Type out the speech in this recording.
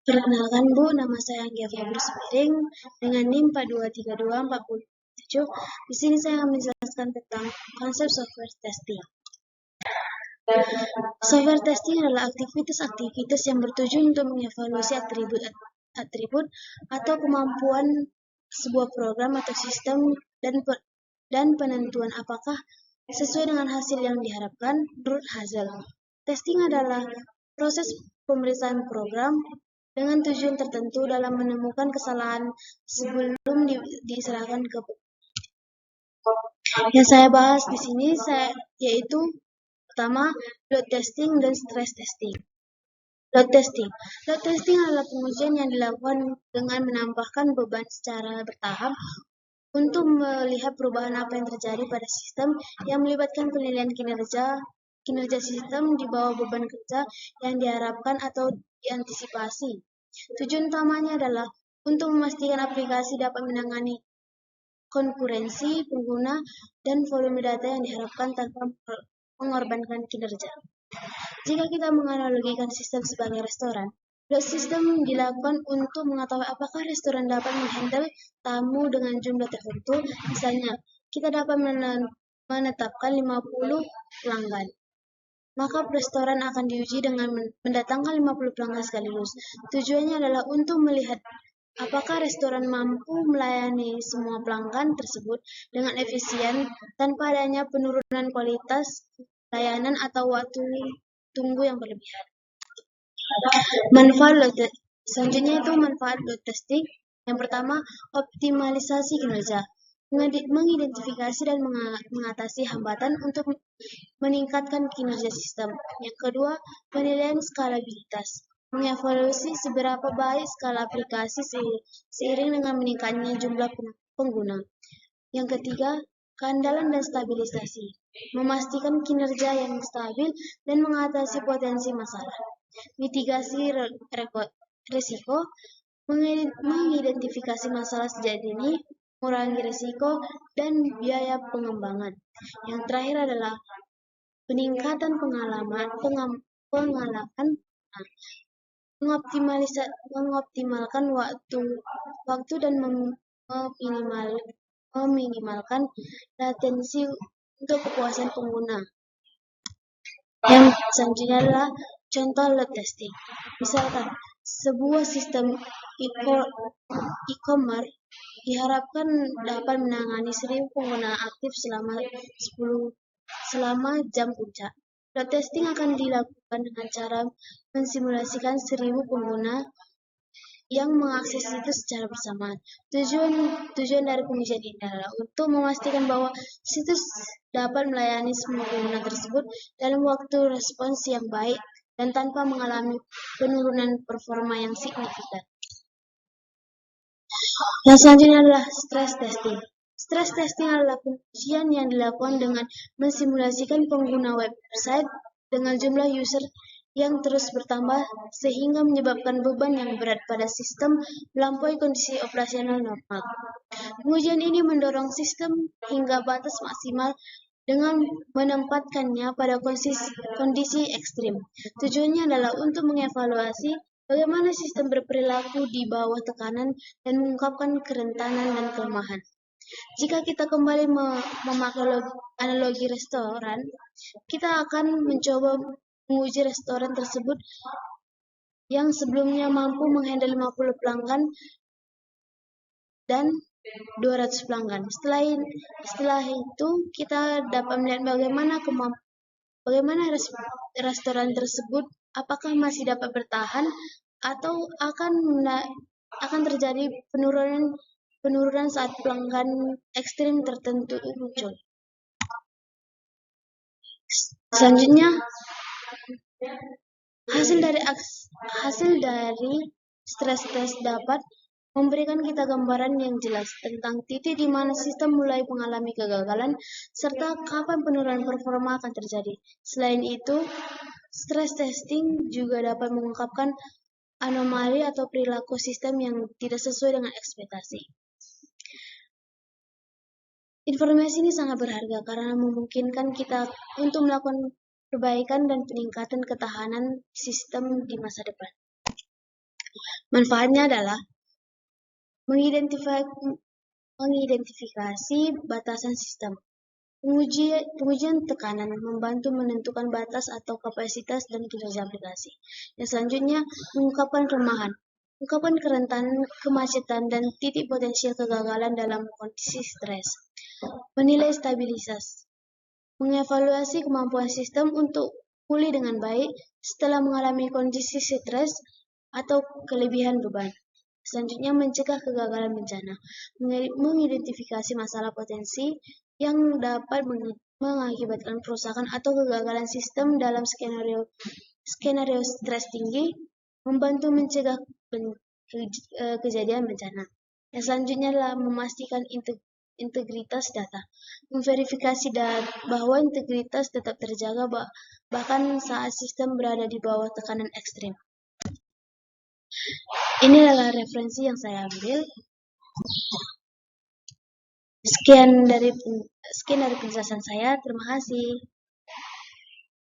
Perkenalkan Bu, nama saya Anggia Febri Sembiring dengan NIM 423247. Di sini saya akan menjelaskan tentang konsep software testing. Software testing adalah aktivitas-aktivitas yang bertujuan untuk mengevaluasi atribut atau kemampuan sebuah program atau sistem dan penentuan apakah sesuai dengan hasil yang diharapkan menurut hasil. Testing adalah proses pemeriksaan program dengan tujuan tertentu dalam menemukan kesalahan sebelum diserahkan ke yang saya bahas di sini yaitu pertama load testing dan stress testing. Load testing. Load testing adalah pengujian yang dilakukan dengan menambahkan beban secara bertahap untuk melihat perubahan apa yang terjadi pada sistem yang melibatkan penilaian kinerja sistem di bawah beban kerja yang diharapkan atau diantisipasi. Tujuan utamanya adalah untuk memastikan aplikasi dapat menangani konkurensi pengguna dan volume data yang diharapkan tanpa mengorbankan kinerja. Jika kita menganalogikan sistem sebagai restoran, load system dilakukan untuk mengetahui apakah restoran dapat menghandle tamu dengan jumlah tertentu. Misalnya, kita dapat menetapkan 50 pelanggan. Maka restoran akan diuji dengan mendatangkan 50 pelanggan sekaligus. Tujuannya adalah untuk melihat apakah restoran mampu melayani semua pelanggan tersebut dengan efisien tanpa adanya penurunan kualitas layanan atau waktu tunggu yang berlebihan. Selanjutnya itu manfaat load testing. Yang pertama, optimalisasi kinerja. Mengidentifikasi dan mengatasi hambatan untuk meningkatkan kinerja sistem. Yang kedua, penilaian skalabilitas. Mengevaluasi seberapa baik skala aplikasi seiring dengan meningkatnya jumlah pengguna. Yang ketiga, keandalan dan stabilisasi. Memastikan kinerja yang stabil dan mengatasi potensi masalah. Mitigasi risiko. Mengidentifikasi masalah sejak dini, mengurangi risiko dan biaya pengembangan. Yang terakhir adalah peningkatan pengalaman, mengoptimalkan waktu dan meminimalkan latensi untuk kepuasan pengguna. Yang selanjutnya adalah contoh load testing. Misalkan, sebuah sistem e-commerce diharapkan dapat menangani 1.000 pengguna aktif selama jam puncak. Load testing akan dilakukan dengan cara mensimulasikan 1.000 pengguna yang mengakses situs secara bersamaan. Tujuan dari pengujian ini adalah untuk memastikan bahwa situs dapat melayani semua pengguna tersebut dalam waktu respons yang baik dan tanpa mengalami penurunan performa yang signifikan. Yang selanjutnya adalah stress testing. Stress testing adalah pengujian yang dilakukan dengan mensimulasikan pengguna website dengan jumlah user yang terus bertambah sehingga menyebabkan beban yang berat pada sistem melampaui kondisi operasional normal. Pengujian ini mendorong sistem hingga batas maksimal dengan menempatkannya pada kondisi ekstrim. Tujuannya adalah untuk mengevaluasi bagaimana sistem berperilaku di bawah tekanan dan mengungkapkan kerentanan dan kelemahan. Jika kita kembali memakai analogi restoran, kita akan mencoba menguji restoran tersebut yang sebelumnya mampu menghandle 50 pelanggan dan 200 pelanggan. Setelah itu kita dapat melihat bagaimana restoran tersebut apakah masih dapat bertahan atau akan terjadi penurunan saat pelanggan ekstrim tertentu muncul. Selanjutnya, hasil dari stress test dapat memberikan kita gambaran yang jelas tentang titik di mana sistem mulai mengalami kegagalan serta kapan penurunan performa akan terjadi. Selain itu, stress testing juga dapat mengungkapkan anomali atau perilaku sistem yang tidak sesuai dengan ekspektasi. Informasi ini sangat berharga karena memungkinkan kita untuk melakukan perbaikan dan peningkatan ketahanan sistem di masa depan. Manfaatnya adalah mengidentifikasi batasan sistem. Pengujian tekanan membantu menentukan batas atau kapasitas dan kinerja aplikasi. Yang selanjutnya, mengungkapkan kelemahan, mengungkapkan kerentanan kemacetan dan titik potensial kegagalan dalam kondisi stres. Menilai stabilitas, mengevaluasi kemampuan sistem untuk pulih dengan baik setelah mengalami kondisi stres atau kelebihan beban. Selanjutnya, mencegah kegagalan bencana, mengidentifikasi masalah potensi yang dapat mengakibatkan kerusakan atau kegagalan sistem dalam skenario stres tinggi, membantu mencegah kejadian bencana. Yang selanjutnya adalah memastikan integritas data, memverifikasi bahwa integritas tetap terjaga bahkan saat sistem berada di bawah tekanan ekstrim. Ini adalah referensi yang saya ambil. Sekian dari penjelasan saya. Terima kasih.